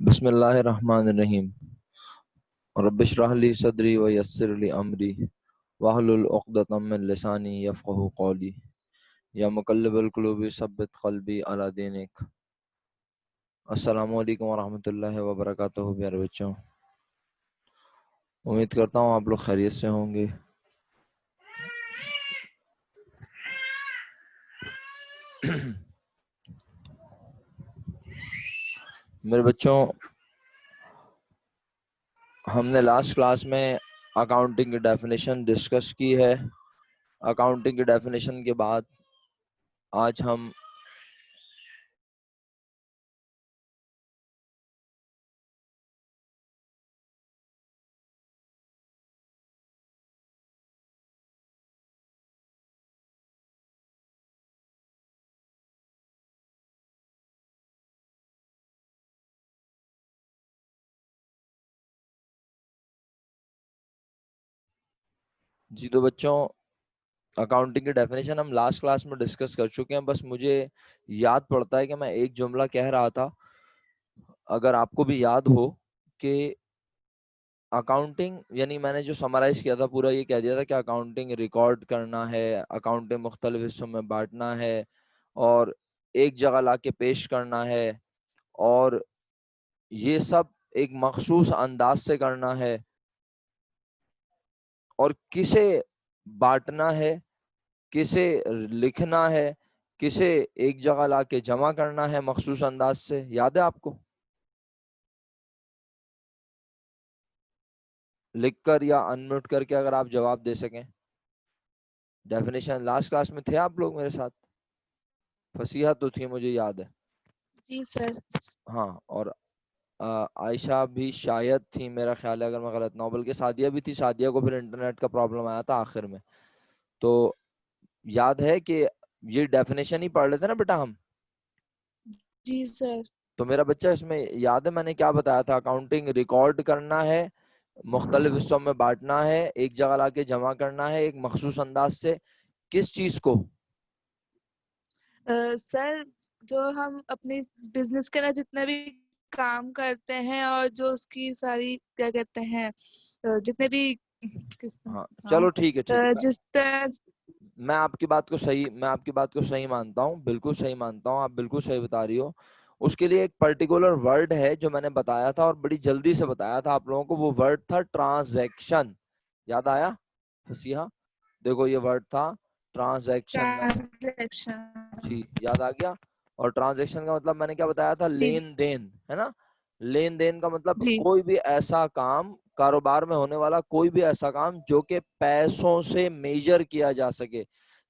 بسم اللہ الرحمن الرحیم رب اشرح لی صدری ویسر لی امری واحلل عقدۃ من لسانی یفقہوا قولی یا مقلب القلوب ثبت قلبی علی دینک۔ السلام علیکم ورحمۃ اللہ وبرکاتہ پیارے بچوں، امید کرتا ہوں آپ لوگ خیریت سے ہوں گے۔ میرے بچوں، ہم نے لاسٹ کلاس میں اکاؤنٹنگ کی ڈیفینیشن ڈسکس کی ہے۔ اکاؤنٹنگ کی ڈیفینیشن کے بعد آج ہم تو بچوں اکاؤنٹنگ کی ڈیفینیشن ہم لاسٹ کلاس میں ڈسکس کر چکے ہیں۔ بس مجھے یاد پڑتا ہے کہ میں ایک جملہ کہہ رہا تھا، اگر آپ کو بھی یاد ہو، کہ اکاؤنٹنگ یعنی میں نے جو سمرائز کیا تھا پورا یہ کہہ دیا تھا کہ اکاؤنٹنگ ریکارڈ کرنا ہے، اکاؤنٹنگ مختلف حصوں میں بانٹنا ہے اور ایک جگہ لا کے پیش کرنا ہے، اور یہ سب ایک مخصوص انداز سے کرنا ہے، اور کسے بانٹنا ہے، کسے لکھنا ہے، کسے ایک جگہ لا کے جمع کرنا ہے مخصوص انداز سے۔ یاد ہے آپ کو؟ لکھ کر یا انمیوٹ کر کے اگر آپ جواب دے سکیں۔ ڈیفینیشن لاسٹ کلاس میں تھے آپ لوگ میرے ساتھ؟ فصیحہ تو تھی، مجھے یاد ہے۔ جی سر۔ ہاں، اور عائشہ بھی شاید تھی میرا خیال ہے، اگر میں غلط نہ ہوں، بلکہ سعدیہ بھی تھی۔ سعدیہ کو پھر انٹرنیٹ کا پرابلم آیا تھا آخر میں۔ تو یاد ہے کہ یہ ڈیفینیشن ہی پڑھ لیتے نا بیٹا ہم؟ جی سر۔ تو میرا بچہ اس میں یاد ہے میں نے کیا بتایا تھا؟ اکاؤنٹنگ ریکارڈ کرنا ہے، مختلف حصوں میں بانٹنا ہے، ایک جگہ لا کے جمع کرنا ہے ایک مخصوص انداز سے۔ کس چیز کو؟ سر، جو ہم اپنے بزنس کے نا جتنے بھی کام کرتے ہیں اور جو اس کی ساری کیا کہتے ہیں جتنے بھی ہاں چلو ٹھیک ہے ٹھیک ہے، جس طرح میں آپ کی بات کو صحیح مانتا ہوں، بالکل صحیح مانتا ہوں، آپ بالکل صحیح بتا رہی ہو۔ اس کے لیے ایک پرٹیکولر ورڈ ہے جو میں نے بتایا تھا اور بڑی جلدی سے بتایا تھا آپ لوگوں کو، وہ ورڈ تھا ٹرانزیکشن۔ یاد آیا فصیحہ؟ دیکھو یہ ورڈ تھا ٹرانزیکشن، میں نے ٹرانزیکشن۔ جی یاد آ گیا۔ اور ٹرانزیکشن کا مطلب میں نے کیا بتایا تھا؟ جی لین دین، ہے نا؟ لین دین کا مطلب جی کوئی بھی ایسا کام، کاروبار میں ہونے والا کوئی بھی ایسا کام جو کہ پیسوں سے میجر کیا جا سکے،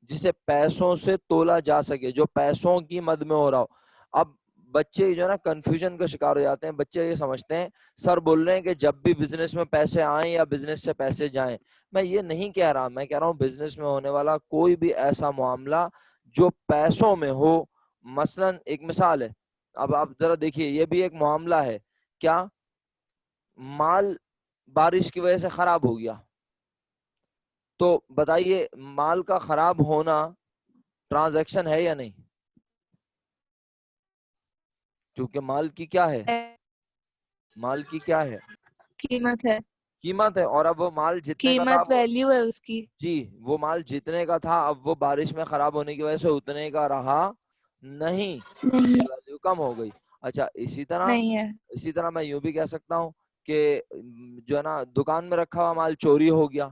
جسے پیسوں سے تولا جا سکے، جو پیسوں کی مد میں ہو رہا ہو۔ اب بچے جو ہے نا کنفیوژن کا شکار ہو جاتے ہیں۔ بچے یہ سمجھتے ہیں سر بول رہے ہیں کہ جب بھی بزنس میں پیسے آئیں یا بزنس سے پیسے جائیں۔ میں یہ نہیں کہہ رہا، میں کہہ رہا ہوں بزنس میں ہونے والا کوئی بھی ایسا معاملہ جو پیسوں میں ہو۔ مثلا ایک مثال ہے، اب آپ ذرا دیکھیے، یہ بھی ایک معاملہ ہے۔ کیا؟ مال بارش کی وجہ سے خراب ہو گیا، تو بتائیے مال کا خراب ہونا ٹرانزیکشن ہے یا نہیں؟ کیونکہ مال کی کیا ہے؟ مال کی کیا ہے؟ قیمت ہے، قیمت ہے، اور اب وہ مال جتنے کا تھا قیمت ویلیو ہے اس کی۔ جی وہ مال جتنے کا تھا اب وہ بارش میں خراب ہونے کی وجہ سے اتنے کا رہا نہیں، نہیں ویلیو کم ہو گئی۔ اچھا نہیں ہے۔ اسی طرح میں یوں بھی کہہ سکتا ہوں کہ جو ہے نا دکان میں رکھا ہوا مال چوری ہو گیا،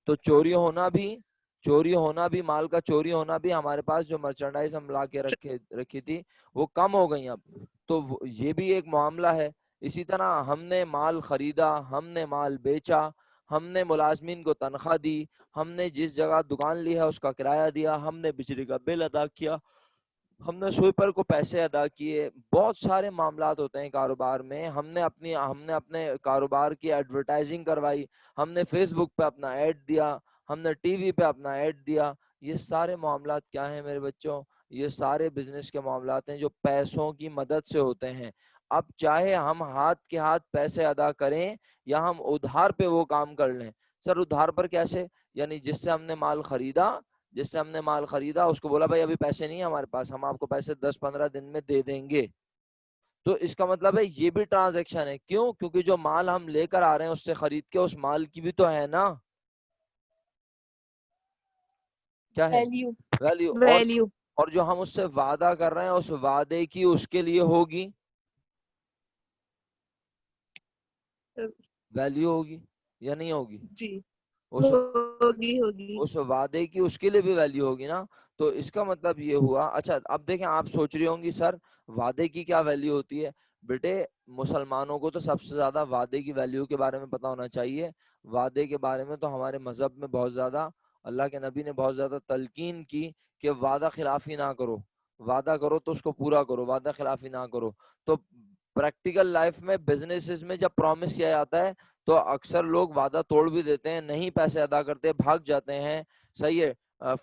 تو چوری ہونا بھی مال کا چوری ہونا بھی، ہمارے پاس جو مرچنڈائز ہم لا کے رکھی تھی وہ کم ہو گئی اب، تو یہ بھی ایک معاملہ ہے۔ اسی طرح ہم نے مال خریدا، ہم نے مال بیچا، ہم نے ملازمین کو تنخواہ دی، ہم نے جس جگہ دکان لی ہے اس کا کرایہ دیا، ہم نے بجلی کا بل ادا کیا، ہم نے سویپر کو پیسے ادا کیے۔ بہت سارے معاملات ہوتے ہیں کاروبار میں۔ ہم نے اپنے کاروبار کی ایڈورٹائزنگ کروائی، ہم نے فیس بک پہ اپنا ایڈ دیا، ہم نے ٹی وی پہ اپنا ایڈ دیا۔ یہ سارے معاملات کیا ہیں میرے بچوں؟ یہ سارے بزنس کے معاملات ہیں جو پیسوں کی مدد سے ہوتے ہیں۔ اب چاہے ہم ہاتھ کے ہاتھ پیسے ادا کریں یا ہم ادھار پہ وہ کام کر لیں۔ سر ادھار پر کیسے؟ یعنی جس سے ہم نے مال خریدا اس کو بولا بھائی ابھی پیسے نہیں ہیں ہمارے پاس، ہم آپ کو پیسے 10-15 دن میں دے دیں گے، تو اس کا مطلب ہے یہ بھی ٹرانزیکشن ہے. کیوں؟ کیونکہ جو مال ہم لے کر آ رہے ہیں اس سے خرید کے اس مال کی بھی تو ہے نا. کیا ہے؟ ویلیو. ویلیو. ویلیو. اور جو ہم اس سے وعدہ کر رہے ہیں اس وعدے کی اس کے لیے ہوگی ویلیو ہوگی یا نہیں ہوگی؟ جی اس ہوگی. اس وعدے کی اس کے لیے بھی ویلیو ہوگی نا. تو اس کا مطلب یہ ہوا. اچھا اب دیکھیں آپ سوچ رہی ہوں گی سر وعدے کی کیا ویلیو ہوتی ہے؟ بیٹے مسلمانوں کو تو سب سے زیادہ وعدے کی ویلیو کے بارے میں پتا ہونا چاہیے. وعدے کے بارے میں تو ہمارے مذہب میں بہت زیادہ اللہ کے نبی نے بہت زیادہ تلقین کی کہ وعدہ خلافی نہ کرو. وعدہ کرو تو اس کو پورا کرو, وعدہ خلافی نہ کرو. تو پریکٹیکل لائف میں بزنسز میں جب پرومس کیا جاتا ہے تو اکثر لوگ وعدہ توڑ بھی دیتے ہیں, نہیں پیسے ادا کرتے, بھاگ جاتے ہیں, صحیح ہے,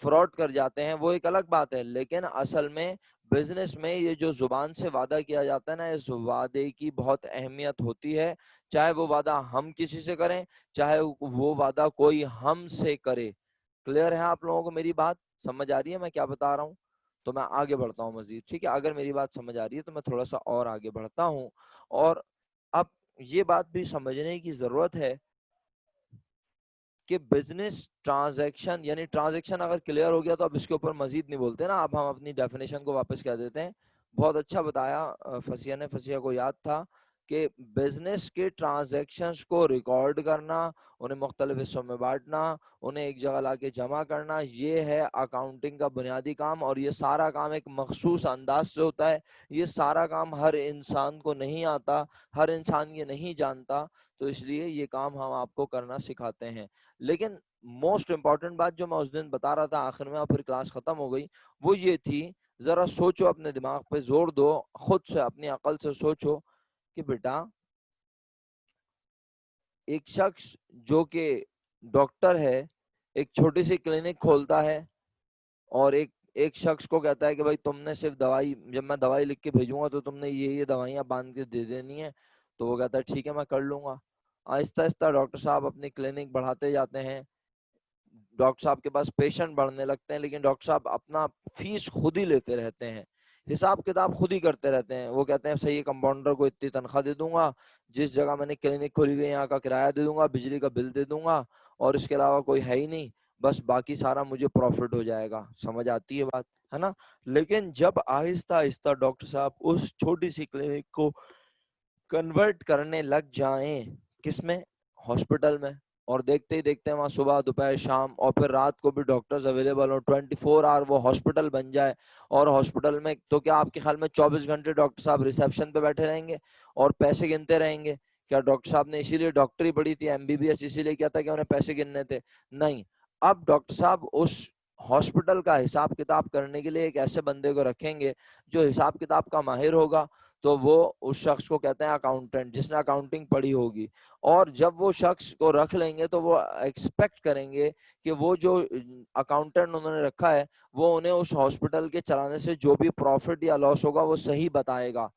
فراڈ کر جاتے ہیں, وہ ایک الگ بات ہے. لیکن اصل میں بزنس میں یہ جو زبان سے وعدہ کیا جاتا ہے نا, اس وعدے کی بہت اہمیت ہوتی ہے. چاہے وہ وعدہ ہم کسی سے کریں, چاہے وہ وعدہ کوئی ہم سے کرے. کلیئر ہے آپ لوگوں کو میری بات؟ سمجھ آ رہی ہے میں کیا بتا رہا ہوں؟ تو میں آگے بڑھتا ہوں مزید, ٹھیک ہے؟ اگر میری بات سمجھ آ رہی ہے تو میں تھوڑا سا اور آگے بڑھتا ہوں. اور اب یہ بات بھی سمجھنے کی ضرورت ہے کہ بزنس ٹرانزیکشن, یعنی ٹرانزیکشن اگر کلیئر ہو گیا تو اب اس کے اوپر مزید نہیں بولتے نا, اب ہم اپنی ڈیفینیشن کو واپس کہہ دیتے ہیں. بہت اچھا بتایا فصیح نے, فصیح کو یاد تھا کہ بزنس کے ٹرانزیکشنز کو ریکارڈ کرنا, انہیں مختلف حصوں میں بانٹنا, انہیں ایک جگہ لا کے جمع کرنا, یہ ہے اکاؤنٹنگ کا بنیادی کام. اور یہ سارا کام ایک مخصوص انداز سے ہوتا ہے. یہ سارا کام ہر انسان کو نہیں آتا, ہر انسان یہ نہیں جانتا, تو اس لیے یہ کام ہم آپ کو کرنا سکھاتے ہیں. لیکن موسٹ امپورٹنٹ بات جو میں اس دن بتا رہا تھا آخر میں, اور پھر کلاس ختم ہو گئی, وہ یہ تھی, ذرا سوچو, اپنے دماغ پہ زور دو, خود سے اپنی عقل سے سوچو کہ بیٹا ایک شخص جو کہ ڈاکٹر ہے ایک چھوٹی سی کلینک کھولتا ہے اور ایک شخص کو کہتا ہے کہ بھائی تم نے صرف دوائی, جب میں دوائی لکھ کے بھیجوں گا تو تم نے یہ دوائیاں باندھ کے دے دینی ہے. تو وہ کہتا ہے ٹھیک ہے میں کر لوں گا. آہستہ آہستہ ڈاکٹر صاحب اپنی کلینک بڑھاتے جاتے ہیں, ڈاکٹر صاحب کے پاس پیشنٹ بڑھنے لگتے ہیں, لیکن ڈاکٹر صاحب اپنا فیس خود ہی لیتے رہتے ہیں, حساب کتاب خود ہی کرتے رہتے ہیں. وہ کہتے ہیں صحیح, کمپاؤنڈر کو اتنی تنخواہ دے دوں گا, جس جگہ میں نے کلینک کھولی ہوئی ہے یہاں کا کرایہ دے دوں گا, بجلی کا بل دے دوں گا, اور اس کے علاوہ کوئی ہے ہی نہیں, بس باقی سارا مجھے پروفٹ ہو جائے گا. سمجھ آتی ہے بات, ہے نا؟ لیکن جب آہستہ آہستہ ڈاکٹر صاحب اس چھوٹی سی کلینک کو کنورٹ کرنے لگ جائیں, کس میں؟ ہاسپٹل میں, اور دیکھتے ہی دیکھتے ہیں وہاں صبح دوپہر شام اور پھر رات کو بھی ڈاکٹرز اویلیبل ہوں, 24 آور وہ ہاسپٹل بن جائے. اور ہاسپٹل میں تو کیا آپ کے خیال میں 24 گھنٹے ڈاکٹر صاحب ریسیپشن پہ بیٹھے رہیں گے اور پیسے گنتے رہیں گے؟ کیا ڈاکٹر صاحب نے اسی لیے ڈاکٹری پڑھی تھی, MBBS اسی لیے کیا تھا کہ انہیں پیسے گننے تھے؟ نہیں. اب ڈاکٹر صاحب اس ہاسپٹل کا حساب کتاب کرنے کے لیے ایک ایسے بندے کو رکھیں گے جو حساب کتاب کا ماہر ہوگا, تو وہ اس شخص کو کہتے ہیں اکاؤنٹنٹ, جس نے اکاؤنٹنگ پڑھی ہوگی. اور جب وہ شخص کو رکھ لیں گے تو وہ ایکسپیکٹ کریں گے کہ وہ جو اکاؤنٹنٹ انہوں نے رکھا ہے وہ انہیں اس ہاسپٹل کے چلانے سے جو بھی پروفٹ یا لاس ہوگا وہ صحیح بتائے گا,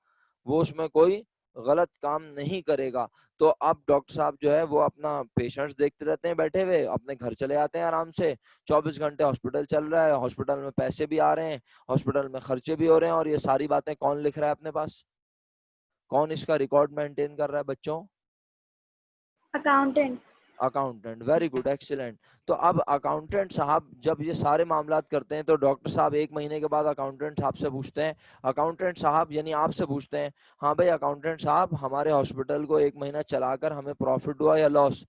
وہ اس میں کوئی غلط کام نہیں کرے گا. تو اب ڈاکٹر صاحب جو ہے وہ اپنا پیشنٹس دیکھتے رہتے ہیں بیٹھے ہوئے, اپنے گھر چلے آتے ہیں آرام سے, 24 گھنٹے ہاسپٹل چل رہا ہے, ہاسپٹل میں پیسے بھی آ رہے ہیں, ہاسپٹل میں خرچے بھی ہو رہے ہیں, اور یہ ساری باتیں کون لکھ رہا ہے اپنے پاس؟ کون اس کا ریکارڈ مینٹین کر رہا ہے بچوں؟ Accountant. Accountant. Very good, excellent. تو اب اکاؤنٹنٹ صاحب جب یہ سارے معاملات کرتے ہیں تو ڈاکٹر صاحب 1 مہینے کے بعد اکاؤنٹنٹ صاحب سے پوچھتے ہیں, اکاؤنٹنٹ صاحب یعنی آپ سے پوچھتے ہیں, ہاں بھائی اکاؤنٹنٹ صاحب ہمارے ہاسپٹل کو 1 مہینہ چلا کر ہمیں پروفٹ ہوا یا لاس؟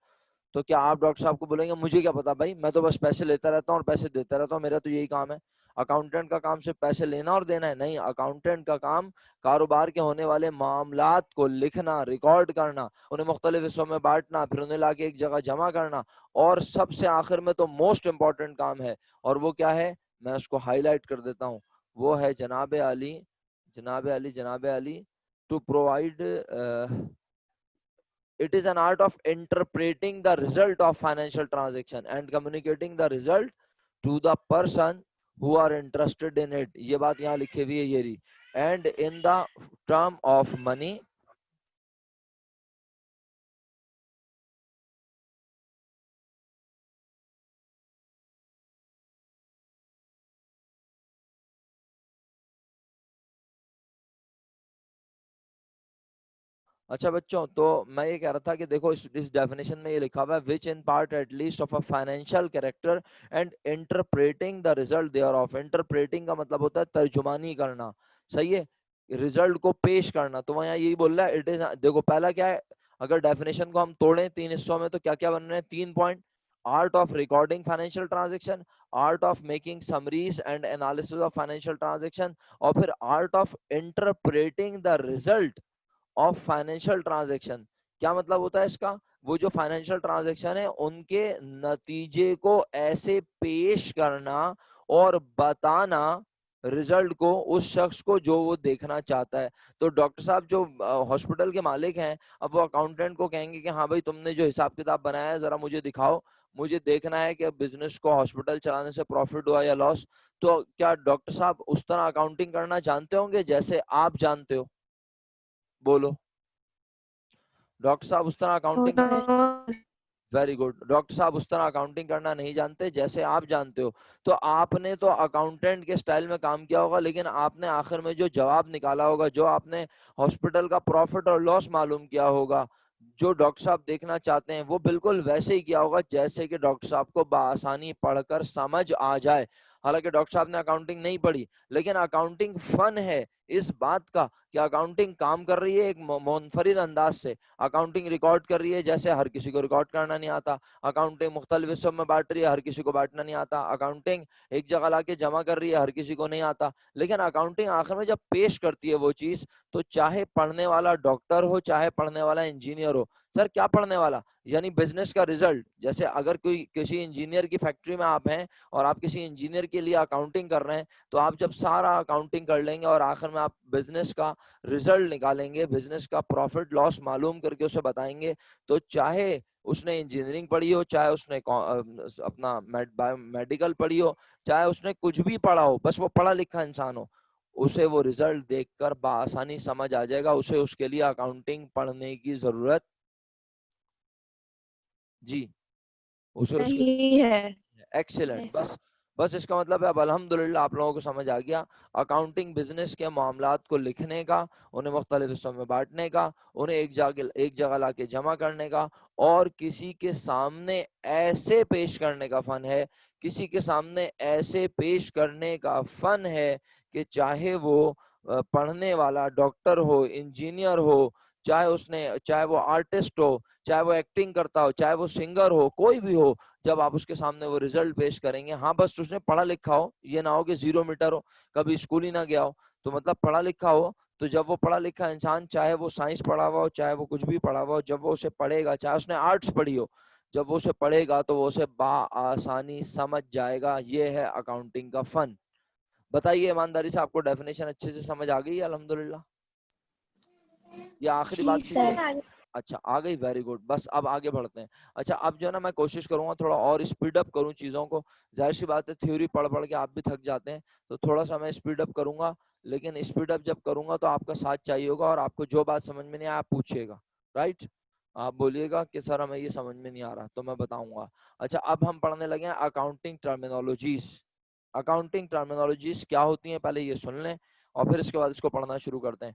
تو کیا آپ ڈاکٹر صاحب کو بولیں گے مجھے کیا پتا بھائی, میں تو بس پیسے لیتا رہتا ہوں اور پیسے دیتا رہتا ہوں, میرا تو یہی کام ہے؟ اکاؤنٹنٹ کا کام صرف پیسے لینا اور دینا ہے؟ نہیں, اکاؤنٹنٹ کا کام کاروبار کے ہونے والے معاملات کو لکھنا, ریکارڈ کرنا, انہیں مختلف حصوں میں بانٹنا, پھر انہیں لا کے ایک جگہ جمع کرنا, اور سب سے آخر میں تو موسٹ امپورٹنٹ کام ہے, اور وہ کیا ہے میں اس کو ہائی لائٹ کر دیتا ہوں, وہ ہے جناب علی, جناب علی, جناب Ali, to provide it is an art of interpreting the result of financial transaction and communicating the result to the person who are interested in it. یہ بات یہاں لکھی ہوئی ہے, یہ رہی. And in the term of money, اچھا بچوں، تو میں یہ کہہ رہا تھا کہ دیکھو اس ڈیفینیشن میں یہ لکھا ہوا ہے which in part at least of a financial character and interpreting the result thereof. Interpreting کا مطلب ہوتا ہے ترجمانی کرنا، صحیح ہے، ریزلٹ کو پیش کرنا. تو وہ یہاں یہی بول رہا ہے اٹ از. دیکھو پہلا کیا ہے، اگر ڈیفینیشن کو ہم توڑیں 3 حصوں میں تو کیا کیا بن رہے ہیں؟ 3 point: art of recording financial transaction, art of making summaries and analysis of financial transaction, اور پھر art of interpreting the result of financial transaction. کیا مطلب ہوتا ہے اس کا؟ وہ جو فائنینشیل ٹرانزیکشن ہے ان کے نتیجے کو ایسے پیش کرنا اور بتانا رزلٹ کو اس شخص کو جو وہ دیکھنا چاہتا ہے. تو ڈاکٹر صاحب جو ہاسپٹل کے مالک ہیں، اب وہ اکاؤنٹنٹ کو کہیں گے کہ ہاں بھائی تم نے جو حساب کتاب بنایا ہے ذرا مجھے دکھاؤ، مجھے دیکھنا ہے کہ بزنس کو ہاسپٹل چلانے سے پروفٹ ہوا یا لاس. تو کیا ڈاکٹر صاحب اس طرح اکاؤنٹنگ کرنا جانتے ہوں گے جیسے آپ جانتے ہو؟ بولو. ڈاکٹر صاحب اس طرح اکاؤنٹنگ، ویری گڈ، ڈاکٹر صاحب اس طرح اکاؤنٹنگ کرنا نہیں جانتے جیسے آپ جانتے ہو. تو آپ نے تو اکاؤنٹنٹ کے سٹائل میں کام کیا ہوگا، لیکن آپ نے آخر میں جو جواب نکالا ہوگا، جو آپ نے ہاسپٹل کا پروفٹ اور لاس معلوم کیا ہوگا، جو ڈاکٹر صاحب دیکھنا چاہتے ہیں وہ بالکل ویسے ہی کیا ہوگا جیسے کہ ڈاکٹر صاحب کو بآسانی پڑھ کر سمجھ آ جائے. حالانکہ ڈاکٹر صاحب نے اکاؤنٹنگ نہیں پڑھی، لیکن اکاؤنٹنگ فن ہے اس بات کا کہ اکاؤنٹنگ کام کر رہی ہے ایک منفرد انداز سے. اکاؤنٹنگ ریکارڈ کر رہی ہے جیسے ہر کسی کو ریکارڈ کرنا نہیں آتا. اکاؤنٹنگ مختلف حصوں میں بانٹ رہی ہے، ہر کسی کو بانٹنا نہیں آتا. اکاؤنٹنگ ایک جگہ لا کے جمع کر رہی ہے، ہر کسی کو نہیں آتا. لیکن اکاؤنٹنگ آخر میں جب پیش کرتی ہے وہ چیز، تو چاہے پڑھنے والا ڈاکٹر ہو، چاہے پڑھنے والا انجینئر ہو. سر کیا پڑھنے والا؟ یعنی بزنس کا ریزلٹ. جیسے اگر کوئی کسی انجینئر کی فیکٹری میں آپ ہیں اور آپ کسی انجینئر کے لیے اکاؤنٹنگ کر رہے ہیں، تو آپ جب سارا اکاؤنٹنگ کر لیں گے اور آخر میں آپ بزنس کا رزلٹ نکالیں گے، بزنس کا پروفٹ لاس معلوم کر کے اسے بتائیں گے، تو چاہے اس نے انجینئرنگ پڑھی ہو، چاہے اس نے اپنا میڈیکل پڑھی ہو، چاہے اس نے کچھ بھی پڑھا ہو، بس وہ پڑھا لکھا انسان ہو، اسے وہ رزلٹ دیکھ کر بآسانی سمجھ آ جائے گا. اسے اس کے لیے اکاؤنٹنگ پڑھنے کی ضرورت، جی اسے اس کے نہیں ہے. ایکسیلنٹ. بس اس کا مطلب ہے اب الحمدللہ آپ لوگوں کو سمجھ آ گیا. اکاؤنٹنگ بزنس کے معاملات کو لکھنے کا، انہیں مختلف حصوں میں بانٹنے کا، انہیں ایک جگہ لا کے جمع کرنے کا، اور کسی کے سامنے ایسے پیش کرنے کا فن ہے، کسی کے سامنے ایسے پیش کرنے کا فن ہے کہ چاہے وہ پڑھنے والا ڈاکٹر ہو، انجینئر ہو، چاہے وہ آرٹسٹ ہو، چاہے وہ ایکٹنگ کرتا ہو، چاہے وہ سنگر ہو، کوئی بھی ہو، جب آپ اس کے سامنے وہ رزلٹ پیش کریں گے، ہاں بس اس نے پڑھا لکھا ہو، یہ نہ ہو کہ 0 میٹر ہو، کبھی اسکول ہی نہ گیا ہو، تو مطلب پڑھا لکھا ہو. تو جب وہ پڑھا لکھا انسان، چاہے وہ سائنس پڑھا ہوا ہو، چاہے وہ کچھ بھی پڑھا ہوا ہو، جب وہ اسے پڑھے گا، چاہے اس نے آرٹس پڑھی ہو، جب وہ اسے پڑھے گا تو وہ اسے بآسانی سمجھ جائے گا. یہ ہے اکاؤنٹنگ کا فن. بتائیے ایمانداری سے آپ کو ڈیفینیشن اچھے سے سمجھ آ گئی ہے الحمدللہ؟ یہ آخری جی بات تھی جو، سر. اچھا آ گئی، ویری گڈ. بس اب آگے بڑھتے ہیں. اچھا اب جو ہے نا میں کوشش کروں گا تھوڑا اور اسپیڈ اپ کروں چیزوں کو. ظاہر سی بات ہے تھیوری پڑھ پڑھ کے آپ بھی تھک جاتے ہیں، تو تھوڑا سا میں اسپیڈ اپ کروں گا. لیکن اسپیڈ اپ جب کروں گا تو آپ کا ساتھ چاہیے ہوگا، اور آپ کو جو بات سمجھ میں نہیں آیا آپ پوچھیے گا، رائٹ؟ آپ بولیے گا کہ سر ہمیں یہ سمجھ میں نہیں آ رہا، تو میں بتاؤں گا. اچھا اب ہم پڑھنے لگے ہیں اکاؤنٹنگ ٹرمینالوجیز. اکاؤنٹنگ ٹرمینالوجیز کیا ہوتی ہیں پہلے یہ سن لیں، اور پھر اس کے بعد اس کو پڑھنا شروع کرتے ہیں.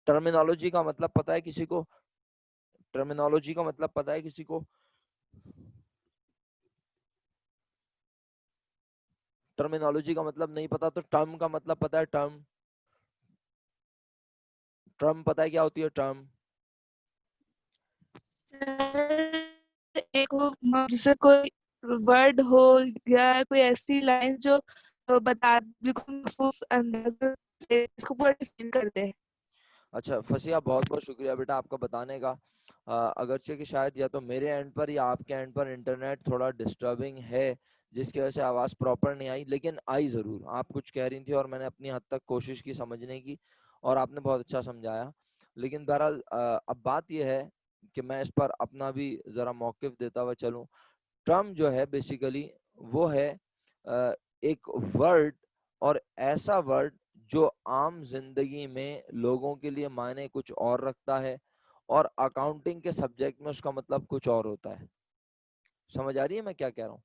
ٹرمینالوجی کا مطلب پتہ ہے کسی کو؟ ٹرمینالوجی کا مطلب پتہ ہے کسی کو؟ ٹرمینالوجی کا مطلب نہیں پتا تو ٹرم کا مطلب پتہ ہے؟ ٹرم پتہ ہے کیا ہوتی ہے ٹرم؟ ایک جیسے کوئی ورڈ ہو یا کوئی ایسی لائن جو بتا بالکل محفوظ انداز سے اس کو پورا ڈیفائن کر دے. اچھا فصیحہ بہت بہت شکریہ بیٹا آپ کا بتانے کا. اگرچہ کہ شاید یا تو میرے اینڈ پر یا آپ کے اینڈ پر انٹرنیٹ تھوڑا ڈسٹربنگ ہے، جس کی وجہ سے آواز پراپر نہیں آئی، لیکن آئی ضرور. آپ کچھ کہہ رہی تھی اور میں نے اپنی حد تک کوشش کی سمجھنے کی، اور آپ نے بہت اچھا سمجھایا. لیکن بہرحال اب بات یہ ہے کہ میں اس پر اپنا بھی ذرا موقف دیتا ہوا چلوں. ٹرم جو ہے بیسیکلی وہ ہے ایک ورڈ، اور ایسا ورڈ جو عام زندگی میں لوگوں کے لیے معنی کچھ اور رکھتا ہے، اور اکاؤنٹنگ کے سبجیکٹ میں اس کا مطلب کچھ اور ہوتا ہے. سمجھ آ رہی ہے میں کیا کہہ رہا ہوں؟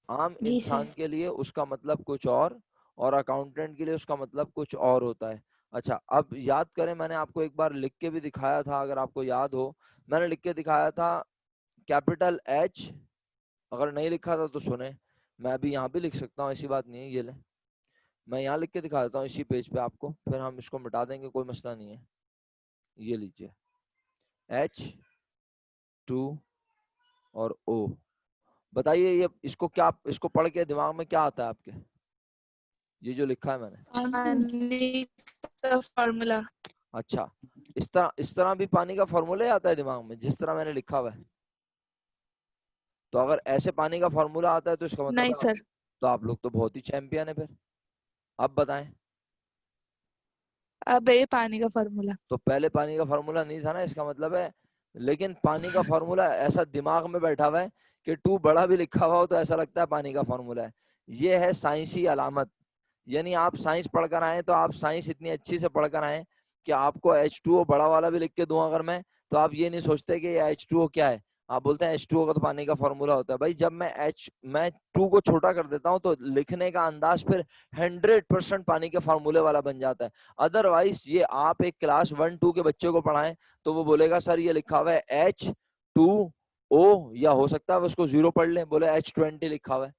عام جی سر. انسان کے لیے اس کا مطلب کچھ اور اکاؤنٹنٹ کے لیے اس کا مطلب کچھ اور ہوتا ہے. اچھا اب یاد کریں، میں نے آپ کو ایک بار لکھ کے بھی دکھایا تھا، اگر آپ کو یاد ہو میں نے لکھ کے دکھایا تھا کیپٹل ایچ. اگر نہیں لکھا تھا تو سنیں، میں ابھی یہاں بھی لکھ سکتا ہوں، ایسی بات نہیں ہے. یہ لیں میں یہاں لکھ کے دکھا دیتا ہوں اسی پیج پہ آپ کو، پھر ہم اس کو مٹا دیں گے، کوئی مسئلہ نہیں ہے. یہ لیجئے H2 اور O. بتائیے یہ اس کو کیا، اس کو پڑھ کے دماغ میں کیا آتا ہے آپ کے؟ یہ جو لکھا ہے میں نے. پانی کا فارمولا. اچھا اس طرح بھی پانی کا فارمولا آتا ہے دماغ میں جس طرح میں نے لکھا ہوا ہے؟ تو اگر ایسے پانی کا فارمولا آتا ہے تو اس کا مطلب نہیں ہے سر. تو آپ لوگ تو بہت ہی چیمپئن ہیں. پھر اب بتائیں. اب یہ پانی کا فارمولا. تو پہلے پانی کا فارمولا نہیں تھا نا، اس کا مطلب ہے. لیکن پانی کا فارمولا ایسا دماغ میں بیٹھا ہوا ہے کہ 2 بڑا بھی لکھا ہوا ہو تو ایسا لگتا ہے پانی کا فارمولا ہے. یہ ہے سائنسی علامت. یعنی آپ سائنس پڑھ کر آئیں تو آپ سائنس اتنی اچھی سے پڑھ کر آئیں کہ آپ کو H2O بڑا والا بھی لکھ کے دوں اگر میں، تو آپ یہ نہیں سوچتے کہ یہ H2O کیا ہے، آپ بولتے ہیں H2O کا تو پانی کا فارمولا ہوتا ہے. بھائی جب میں 2 کو چھوٹا کر دیتا ہوں تو لکھنے کا انداز پھر 100% پانی کے فارمولے والا بن جاتا ہے. ادروائز یہ آپ ایک کلاس 1-2 کے بچے کو پڑھائیں تو وہ بولے گا سر یہ لکھا ہوا ہے H2O، یا ہو سکتا ہے اس کو 0 پڑھ لیں، بولے H20 لکھا ہوا ہے.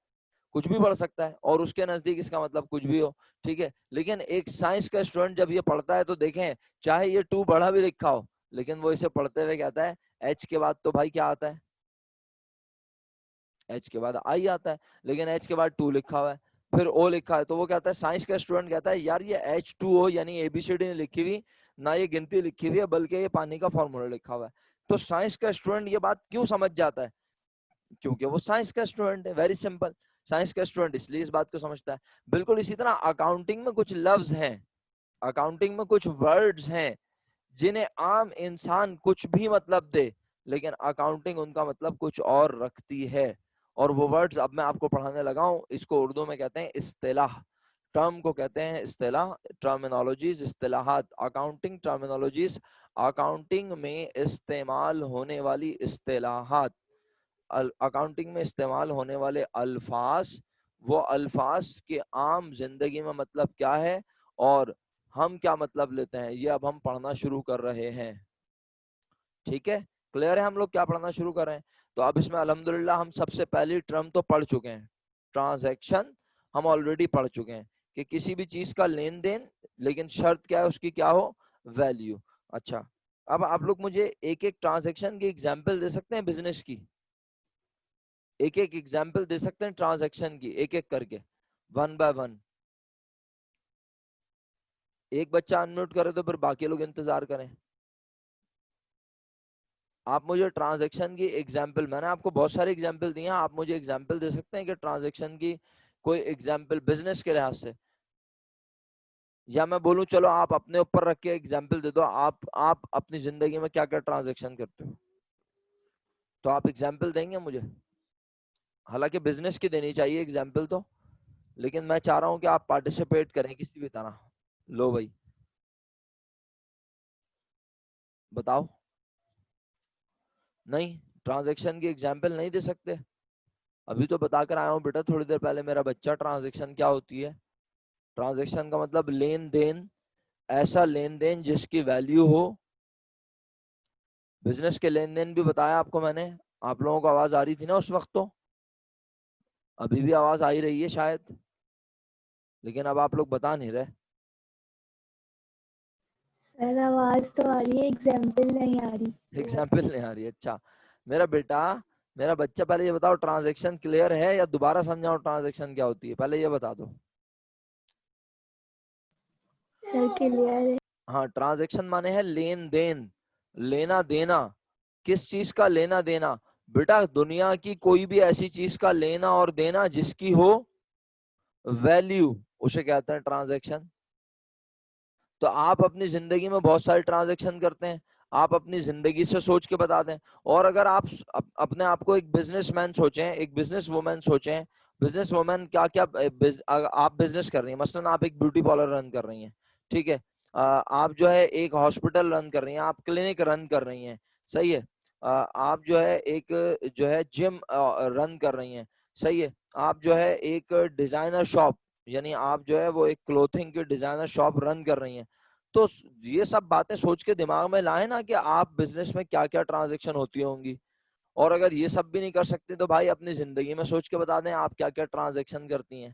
کچھ بھی پڑھ سکتا ہے اور اس کے نزدیک اس کا مطلب کچھ بھی ہو. ٹھیک ہے، لیکن ایک سائنس کا اسٹوڈنٹ جب یہ پڑھتا ہے تو دیکھیں چاہے یہ 2 بڑا بھی لکھا ہو لیکن وہ اسے پڑھتے ہوئے کہتا ہے ایچ کے بعد تو بھائی کیا آتا ہے، ایچ کے بعد آئی آتا ہے، لیکن ایچ کے بعد 2 لکھا ہوا ہے پھر او لکھا ہے. تو وہ کہتا ہے، سائنس کا اسٹوڈنٹ کہتا ہے یار یہ H2O یعنی ABCD نہیں لکھی ہوئی، نہ یہ گنتی لکھی ہوئی ہے، بلکہ یہ پانی کا فارمولا لکھا ہوا ہے. تو سائنس کا اسٹوڈنٹ یہ بات کیوں سمجھ جاتا ہے؟ کیونکہ وہ سائنس کا اسٹوڈنٹ ہے. Very simple. سائنس کا اسٹوڈنٹ اس لیے اس بات کو سمجھتا ہے. بالکل اسی طرح اکاؤنٹنگ میں کچھ لفظ ہیں، اکاؤنٹنگ میں کچھ ورڈز ہیں جنہیں عام انسان کچھ بھی مطلب دے، لیکن اکاؤنٹنگ ان کا مطلب کچھ اور رکھتی ہے. اور وہ ورڈز اب میں آپ کو پڑھانے لگا ہوں. اس کو اردو میں کہتے ہیں اصطلاح. ٹرم کو کہتے ہیں اصطلاح، ٹرمینالوجیز، اصطلاحات. اکاؤنٹنگ ٹرمینالوجیز، اکاؤنٹنگ میں استعمال ہونے والی اصطلاحات. اکاؤنٹنگ میں استعمال ہونے والے الفاظ، وہ الفاظ کے عام زندگی میں مطلب کیا ہے اور ہم کیا مطلب لیتے ہیں، یہ اب ہم پڑھنا شروع کر رہے ہیں. ٹھیک ہے، کلیئر ہے ہم لوگ کیا پڑھنا شروع کر رہے ہیں؟ تو اب اس میں الحمدللہ ہم سب سے پہلی ٹرم تو پڑھ چکے ہیں، ٹرانزیکشن ہم آلریڈی پڑھ چکے ہیں کہ کسی بھی چیز کا لین دین، لیکن شرط کیا ہے اس کی، کیا ہو، ویلیو. اچھا اب آپ لوگ مجھے ایک ایک ٹرانزیکشن کی ایگزامپل دے سکتے ہیں بزنس کی؟ ایک ایک ایگزامپل دے سکتے ہیں ٹرانزیکشن کی، ایک ایک کر کے 1 by 1. ایک بچہ انمیوٹ کرے تو پھر باقی لوگ انتظار کریں. آپ مجھے ٹرانزیکشن کی ایگزامپل، میں نے آپ کو بہت ساری ایگزامپل دی ہیں، آپ مجھے ایگزامپل دے سکتے ہیں کہ ٹرانزیکشن کی کوئی ایگزامپل بزنس کے لحاظ سے؟ یا میں بولوں چلو آپ اپنے اوپر رکھ کے ایگزامپل دے دو، آپ اپنی زندگی میں کیا کیا ٹرانزیکشن کرتے ہو، تو آپ ایگزامپل دیں گے مجھے؟ حالانکہ بزنس کی دینی چاہیے ایگزامپل تو، لیکن میں چاہ رہا ہوں کہ آپ پارٹیسپیٹ کریں کسی بھی طرح. لو بھائی بتاؤ. نہیں، ٹرانزیکشن کی ایگزامپل نہیں دے سکتے؟ ابھی تو بتا کر آیا ہوں بیٹا تھوڑی دیر پہلے میرا بچہ ٹرانزیکشن کیا ہوتی ہے. ٹرانزیکشن کا مطلب لین دین، ایسا لین دین جس کی ویلیو ہو. بزنس کے لین دین بھی بتایا آپ کو میں نے. آپ لوگوں کو آواز آ رہی تھی نا اس وقت؟ تو ابھی بھی آواز آ ہی رہی ہے شاید، لیکن اب آپ لوگ بتا نہیں رہے. سر آواز تو آ رہی ہے، ایگزامپل نہیں آ رہی. ایگزامپل نہیں آ رہی. اچھا میرا بیٹا، میرا بچہ، پہلے یہ بتاؤ ٹرانزیکشن کلیئر ہے یا دوبارہ سمجھاؤں ٹرانزیکشن کیا ہوتی ہے؟ پہلے یہ بتا دو. سر کلیئر ہے. ہاں، ٹرانزیکشن مانے ہے لین دین، لینا دینا. کس چیز کا لینا دینا؟ بیٹا دنیا کی کوئی بھی ایسی چیز کا لینا اور دینا جس کی ہو ویلیو، اسے کہتے ہیں ٹرانزیکشن. تو آپ اپنی زندگی میں بہت سارے ٹرانزیکشن کرتے ہیں، آپ اپنی زندگی سے سوچ کے بتا دیں. اور اگر آپ اپنے آپ کو ایک بزنس مین سوچیں، ایک بزنس وومین سوچیں، بزنس وومین کیا کیا آپ بزنس کر رہی ہیں، مثلا آپ ایک بیوٹی پارلر رن کر رہی ہیں، ٹھیک ہے، آپ جو ہے ایک ہاسپٹل رن کر رہی ہیں، آپ کلینک رن کر رہی ہیں، صحیح ہے، آپ جو ہے ایک جو ہے جم رن کر رہی ہیں، صحیح ہے، آپ جو ہے ایک ڈیزائنر شاپ، یعنی آپ جو ہے وہ ایک کلوتھنگ کی ڈیزائنر شاپ رن کر رہی ہیں. تو یہ سب باتیں سوچ کے دماغ میں لائیں نا کہ آپ بزنس میں کیا کیا ٹرانزیکشن ہوتی ہوں گی. اور اگر یہ سب بھی نہیں کر سکتے تو بھائی اپنی زندگی میں سوچ کے بتا دیں آپ کیا کیا ٹرانزیکشن کرتی ہیں.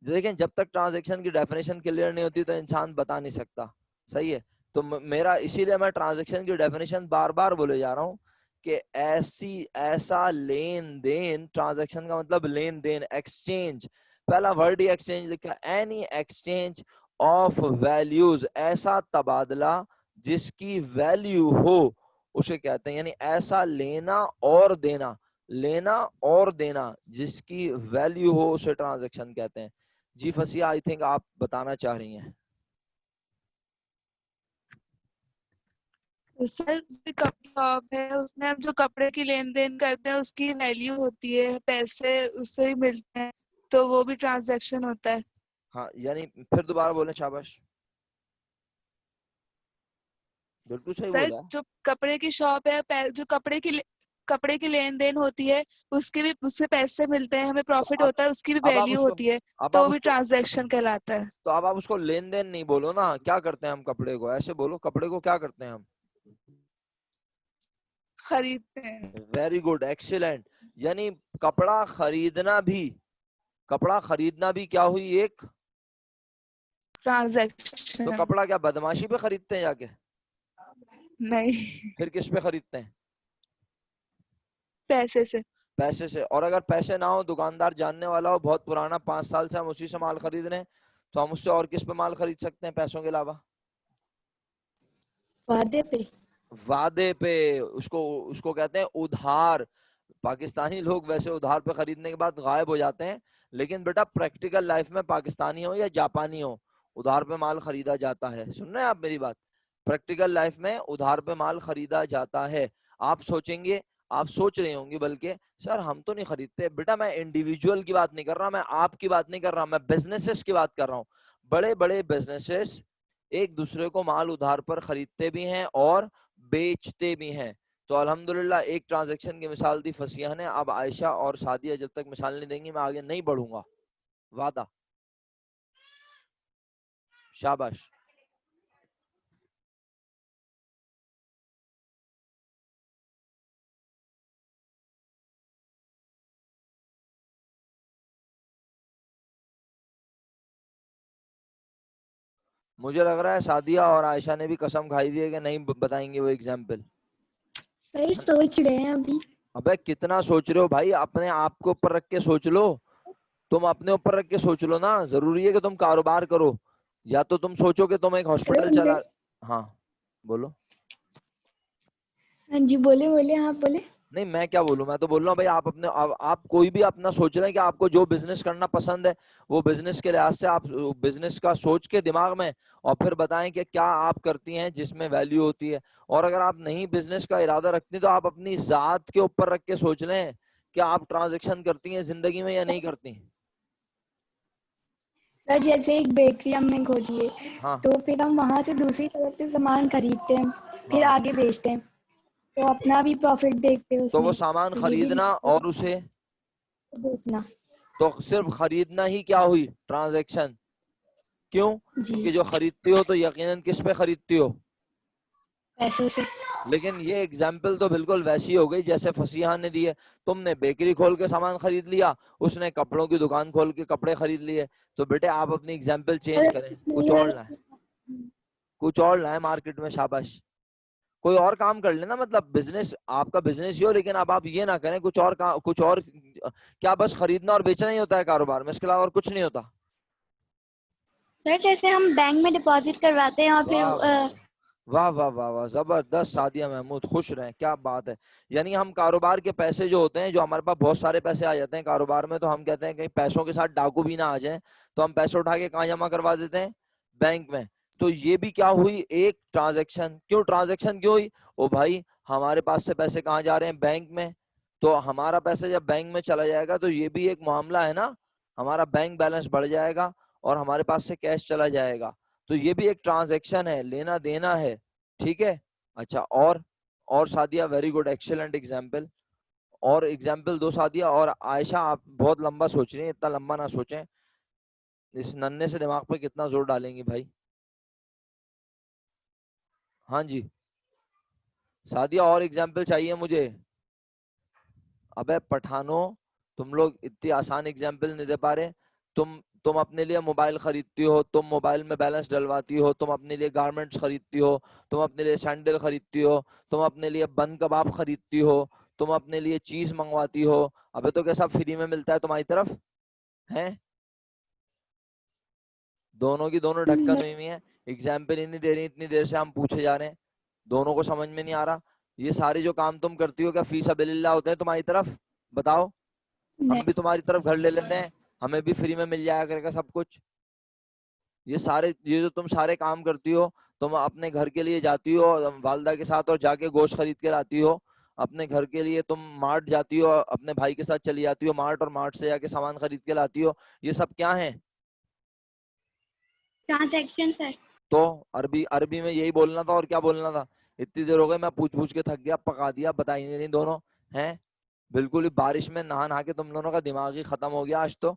دیکھیں جب تک ٹرانزیکشن کی ڈیفینیشن کلیئر نہیں ہوتی تو انسان بتا نہیں سکتا. صحیح ہے. تو میرا اسی لیے میں ٹرانزیکشن کی ڈیفینیشن بار بار بولے جا رہا ہوں کہ ایسا لین دین. ٹرانزیکشن کا مطلب لین دین, ایکسچینج. پہلا ورڈ ہی ایکسچینج لکھا, اینی ایکسچینج آف ویلیوز, ایسا تبادلہ جس کی ویلیو ہو اسے کہتے ہیں, یعنی ایسا لینا اور دینا, لینا اور دینا جس کی ویلیو ہو اسے ٹرانزیکشن کہتے ہیں. جی فصیحہ آئی تھنک آپ بتانا چاہ رہی ہیں. سر کپڑے شاپ ہے, اس میں ہم جو کپڑے کی لین دین کرتے ہیں اس کی ویلیو ہوتی ہے, پیسے اس سے ہی ملتے ہیں, تو وہ بھی ٹرانزیکشن ہوتا ہے. ہاں یعنی پھر دوبارہ بولیں, شاباش, بالکل صحیح سر بولا. جو کپڑے کی شاپ ہے, جو کپڑے کی لین دین ہوتی ہے اس کے بھی, اس سے پیسے ملتے ہیں, ہمیں تو پروفٹ ہوتا ہے, اس کی بھی اب آپ ویلیو اس کو ہوتی ہے, اب تو آپ وہ بھی اس کو ٹرانزیکشن کہلاتا ہے. تو اب آپ اس کو لین دین نہیں بولو نا, کیا کرتے ہیں ہم کپڑے کو, ایسے بولو کپڑے کو کیا کرتے ہیں ہم, خریدتے ہیں. Very good, excellent. یعنی کپڑا خریدنا بھی کیا ہوئی ایک, تو ٹرانزیکشن کپڑا کیا بدماشی پہ خریدتے ہیں جا کے, نہیں, پھر کس پہ خریدتے ہیں, پیسے سے. پیسے سے. اور اگر پیسے نہ ہو, دکاندار جاننے والا ہو, بہت پرانا, 5 سال سے ہم اسی سے مال خرید رہے ہیں, تو ہم اس سے اور کس پہ مال خرید سکتے ہیں پیسوں کے علاوہ, وعدے پہ. وعدے پہ. اس کو کہتے ہیں ادھار. پاکستانی لوگ ویسے ادھار پہ خریدنے کے بعد غائب ہو جاتے ہیں, لیکن بیٹا پریکٹیکل لائف میں پاکستانی ہو یا جاپانی ہو, ادھار پہ مال خریدا جاتا ہے. سن رہے ہیں آپ میری بات, پریکٹیکل لائف میں ادھار پہ مال خریدا جاتا ہے. آپ سوچیں گے, آپ سوچ رہے ہوں گے بلکہ, سر ہم تو نہیں خریدتے. بیٹا میں انڈیویجول کی بات نہیں کر رہا, میں آپ کی بات نہیں کر رہا, میں بزنسز کی بات کر رہا ہوں. بڑے بڑے بزنسز ایک دوسرے کو مال ادھار پر خریدتے بھی ہیں اور بیچتے بھی ہیں. تو الحمدللہ ایک ٹرانزیکشن کی مثال دی فصیحہ نے. اب عائشہ اور سعدیہ جب تک مثال نہیں دیں گی میں آگے نہیں بڑھوں گا. وعدہ. شاباش. مجھے لگ رہا ہے سعدیہ اور عائشہ نے بھی قسم کھائی دی ہے کہ نہیں بتائیں گے وہ ایگزامپل. سر سوچ رہے ہیں ابھی. ابے کتنا سوچ رہے ہو بھائی, اپنے آپ کو اوپر رکھ کے سوچ لو. تم اپنے اوپر رکھ کے سوچ لو نا. ضروری ہے کہ تم کاروبار کرو, یا تو تم سوچو کہ تم ایک سر ہاسپٹل چلا. ہاں بولو. ہاں جی بولے بولے, آپ بولے. نہیں میں کیا بولوں, میں تو بول رہا ہوں بھائی آپ اپنے آپ کوئی بھی اپنا سوچ رہے ہیں کہ آپ کو جو بزنس کرنا پسند ہے وہ بزنس کے لحاظ سے آپ بزنس کا سوچ کے دماغ میں, اور پھر بتائیں کہ کیا آپ کرتی ہیں جس میں ویلیو ہوتی ہے. اور اگر آپ نہیں بزنس کا ارادہ رکھتی تو آپ اپنی ذات کے اوپر رکھ کے سوچ لیں کہ آپ ٹرانزیکشن کرتی ہیں زندگی میں یا نہیں کرتی. سر جیسے ایک بیکری ہم نے کھولی ہے, ہاں تو پھر ہم وہاں سے دوسری طرف سے سامان خریدتے ہیں, پھر ہاں. آگے بیچتے ہیں, تو اپنا بھی پروفٹ دیکھتے ہیں اس تو وہ میں, سامان تو یہ بھی خریدنا اور اسے بیچنا. تو صرف خریدنا ہی کیا ہوئی ٹرانزیکشن. کیوں؟ جی, کیونکہ جو خریدتی ہو تو یقیناً کس پہ خریدتی ہو, پیسوں سے. لیکن یہ اگزامپل تو بالکل ویسی ہو گئی جیسے فصیحہ نے دی ہے. تم نے بیکری کھول کے سامان خرید لیا, اس نے کپڑوں کی دکان کھول کے کپڑے خرید لیے. تو بیٹے آپ اپنی اگزامپل چینج کریں, کچھ اور لائیں, کچھ اور لائیں مارکیٹ میں. شاباش. کوئی اور کام کر لینا, مطلب بزنس آپ کا بزنس ہی ہو, لیکن اب آپ یہ نہ کریں کچھ اور کچھ اور. کیا بس خریدنا اور بیچنا ہی ہوتا ہے کاروبار میں, اس کے علاوہ اور کچھ نہیں ہوتا؟ سر جیسے ہم بینک میں ڈپازٹ کرواتے ہیں اور واہ پھر واہ واہ واہ واہ واہ, زبردست. سعدیہ محمود خوش رہیں, کیا بات ہے. یعنی ہم کاروبار کے پیسے جو ہوتے ہیں, جو ہمارے پاس بہت سارے پیسے آ جاتے ہیں کاروبار میں, تو ہم کہتے ہیں کہ پیسوں کے ساتھ ڈاکو بھی نہ آ جائیں, تو ہم پیسے اٹھا کے کہاں جمع کروا دیتے ہیں, بینک میں. تو یہ بھی کیا ہوئی ایک ٹرانزیکشن. کیوں ٹرانزیکشن کیوں ہوئی؟ او بھائی ہمارے پاس سے پیسے کہاں جا رہے ہیں, بینک میں. تو ہمارا پیسہ جب بینک میں چلا جائے گا تو یہ بھی ایک معاملہ ہے نا, ہمارا بینک بیلنس بڑھ جائے گا اور ہمارے پاس سے کیش چلا جائے گا. تو یہ بھی ایک ٹرانزیکشن ہے, لینا دینا ہے. ٹھیک ہے. اچھا اور Sadia, very good, excellent example. اور ایگزامپل دو سعدیہ. اور عائشہ آپ بہت لمبا سوچ رہی ہیں, اتنا لمبا نہ سوچیں, اس ننھے سے دماغ پہ کتنا زور ڈالیں گی بھائی. ہاں جی سعدیہ اور ایگزامپل چاہیے مجھے. ابے پٹھانوں تم لوگ اتنی آسان ایگزامپل نہیں دے پا رہے. تم اپنے لیے موبائل خریدتی ہو, تم موبائل میں بیلنس ڈلواتی ہو, تم اپنے لیے گارمنٹس خریدتی ہو, تم اپنے لیے سینڈل خریدتی ہو, تم اپنے لیے بند کباب خریدتی ہو, تم اپنے لیے چیز منگواتی ہو. ابے تو کیسا فری میں ملتا ہے تمہاری طرف ہیں؟ دونوں کی دونوں ڈھکن ہوئی ہوئی ہیں. ایگزامپل ہی نہیں دے رہی اتنی دیر سے ہم پوچھے جا رہے ہیں, دونوں کو سمجھ میں نہیں آ رہا. یہ سارے جو کام تم کرتی ہو کیا فی سبیل اللہ ہوتے ہیں تمہاری طرف؟ بتاؤ. ہم بھی تمہاری طرف گھر لے لیتے ہیں, ہمیں بھی فری میں مل جایا کرے گا سب کچھ. یہ جو تم سارے کام کرتی ہو, تم اپنے گھر کے لیے جاتی ہو والدہ کے ساتھ اور جا کے گوشت خرید کے لاتی ہو, اپنے گھر کے لیے تم مارٹ جاتی ہو, اپنے بھائی کے ساتھ چلی جاتی ہو مارٹ, اور مارٹ سے جا کے سامان خرید کے لاتی ہو. یہ سب کیا ہیں؟ ٹرانزیکشنز ہے. تو عربی میں یہی بولنا تھا, اور کیا بولنا تھا؟ اتنی دیر ہو گئی میں پوچھ کے تھک گیا, پکا دیا, بتا ہی نہیں دونوں ہیں. بالکل ہی بارش میں نہا کے تم دونوں کا دماغ ہی ختم ہو گیا آج تو.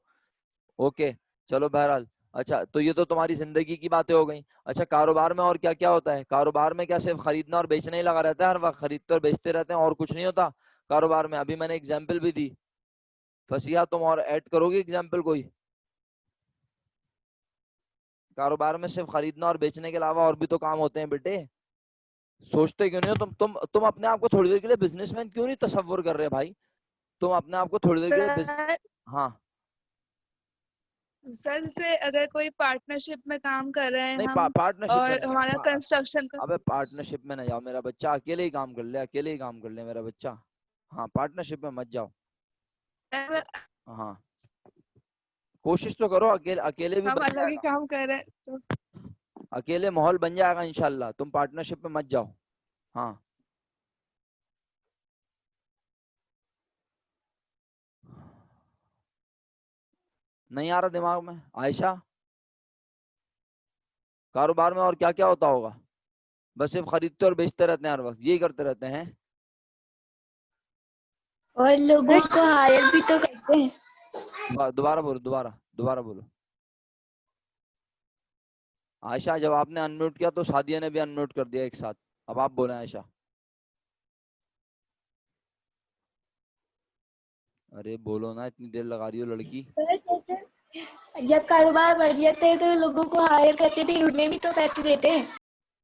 اوکے چلو بہرحال. اچھا تو یہ تو تمہاری زندگی کی باتیں ہو گئیں. اچھا کاروبار میں اور کیا کیا ہوتا ہے؟ کاروبار میں کیا صرف خریدنا اور بیچنا ہی لگا رہتا ہے ہر وقت؟ خریدتے اور بیچتے رہتے ہیں اور کچھ نہیں ہوتا کاروبار میں؟ ابھی میں نے ایگزامپل بھی دی. فسیح تم اور ایڈ کرو گی ایگزامپل کوئی؟ کاروبار میں صرف خریدنا اور بیچنے کے علاوہ اور بھی تو کام ہوتے ہیں بیٹے. سوچتے کیوں نہیں ہو تم اپنے آپ کو تھوڑی دیر کے لیے بزنس مین کیوں نہیں تصور کر رہے بھائی؟ تم اپنے آپ کو تھوڑی دیر کے لیے ہاں سر سے اگر کوئی پارٹنرشپ میں کام کر رہے ہیں نہیں ہم پارٹنرشپ اور میں نہیں ہمارا کنسٹرکشن کا. ابے پارٹنرشپ میں نہ جاؤ میرا بچہ, اکیلے ہی کام کر لے, اکیلے ہی کام کر لے میرا بچہ. ہاں پارٹنرشپ میں مت جاؤ. ہاں کوشش تو کرو, اکیلے بھی ہم بن الگ جائے ہی گا, کام کر رہے ہیں تو اکیلے ماحول بن جائے گا انشاءاللہ. تم پارٹنرشپ میں مت جاؤ. ہاں نہیں آ رہا دماغ میں. عائشہ کاروبار میں اور کیا کیا ہوتا ہوگا؟ بس صرف خریدتے اور بیچتے رہتے ہیں ہر وقت, یہی کرتے رہتے ہیں. اور لوگوں کو ہائر بھی تو کرتے ہیں. دوبارہ بولو, دوبارہ بولو. عائشہ جب آپ نے ان میوٹ کیا تو سعدیہ نے بھی ان میوٹ کر دیا ایک ساتھ. اب آپ بولیں عائشہ. ارے بولو نا, اتنی دیر لگا رہی ہو لڑکی. جب کاروبار بڑھ جاتے ہیں تو لوگوں کو ہائر کرتے بھی, انہیں بھی تو پیسے دیتے ہیں.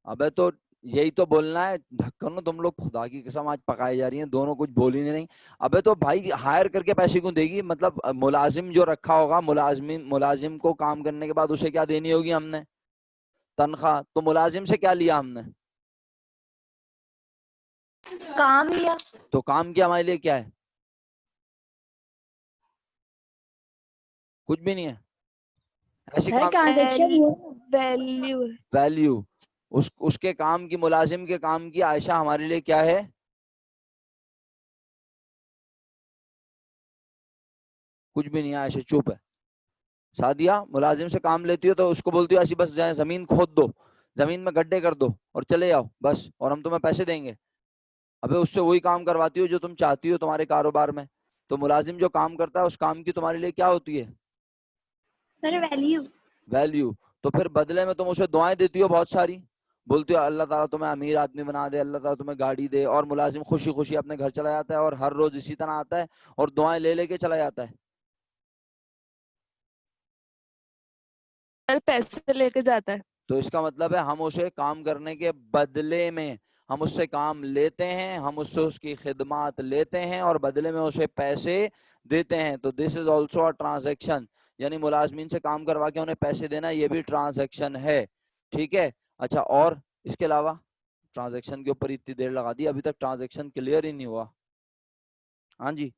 ابے تو یہی تو بولنا ہے. ڈھکن تم لوگ خدا کی قسم آج پکائی جا رہی ہیں دونوں, کچھ بول ہی نہیں. ابے تو بھائی ہائر کر کے پیسے کیوں دے گی؟ مطلب ملازم جو رکھا ہوگا, ملازم کو کام کرنے کے بعد اسے کیا دینی ہوگی ہم نے؟ تنخواہ. تو ملازم سے کیا لیا ہم نے؟ کام لیا. تو کام کیا ہمارے لیے کیا ہے؟ کچھ بھی نہیں ہے. ایسی سر کام ٹرانزیکشن ویلیو. ویلیو اس کے کام کی, ملازم کے کام کی عائشہ ہمارے لیے کیا ہے؟ کچھ بھی نہیں ہے. عائشہ چپ ہے. سعدیہ ملازم سے کام لیتی ہو تو اس کو بولتی ہو ایسی بس جائیں زمین کھود دو, زمین میں گڈھے کر دو اور چلے جاؤ بس, اور ہم تمہیں پیسے دیں گے. ابے اس سے وہی کام کرواتی ہو جو تم چاہتی ہو تمہارے کاروبار میں. تو ملازم جو کام کرتا ہے اس کام کی تمہارے لیے کیا ہوتی ہے؟ سر ویلیو. ویلیو. تو پھر بدلے میں تم اسے دعائیں دیتی ہو بہت ساری, بولتی ہو اللہ تعالیٰ تمہیں امیر آدمی بنا دے, اللہ تعالیٰ تمہیں گاڑی دے, اور ملازم خوشی خوشی اپنے گھر چلا جاتا ہے اور ہر روز اسی طرح آتا ہے اور دعائیں لے کے چلا جاتا ہے. سر پیسے لے کے جاتا ہے. تو اس کا مطلب ہے ہم اسے کام کرنے کے بدلے میں ہم اس سے کام لیتے ہیں, ہم اس سے اس کی خدمات لیتے ہیں اور بدلے میں اسے پیسے دیتے ہیں. تو دس از آلسو اے ٹرانزیکشن, یعنی ملازمین سے کام کروا کے انہیں پیسے دینا, یہ بھی ٹرانزیکشن ہے. ٹھیک ہے. اچھا اور اس کے علاوہ ٹرانزیکشن کے اوپر اتنی دیر لگا دی, ابھی تک ٹرانزیکشن کلیئر ہی نہیں ہوا. ہاں جی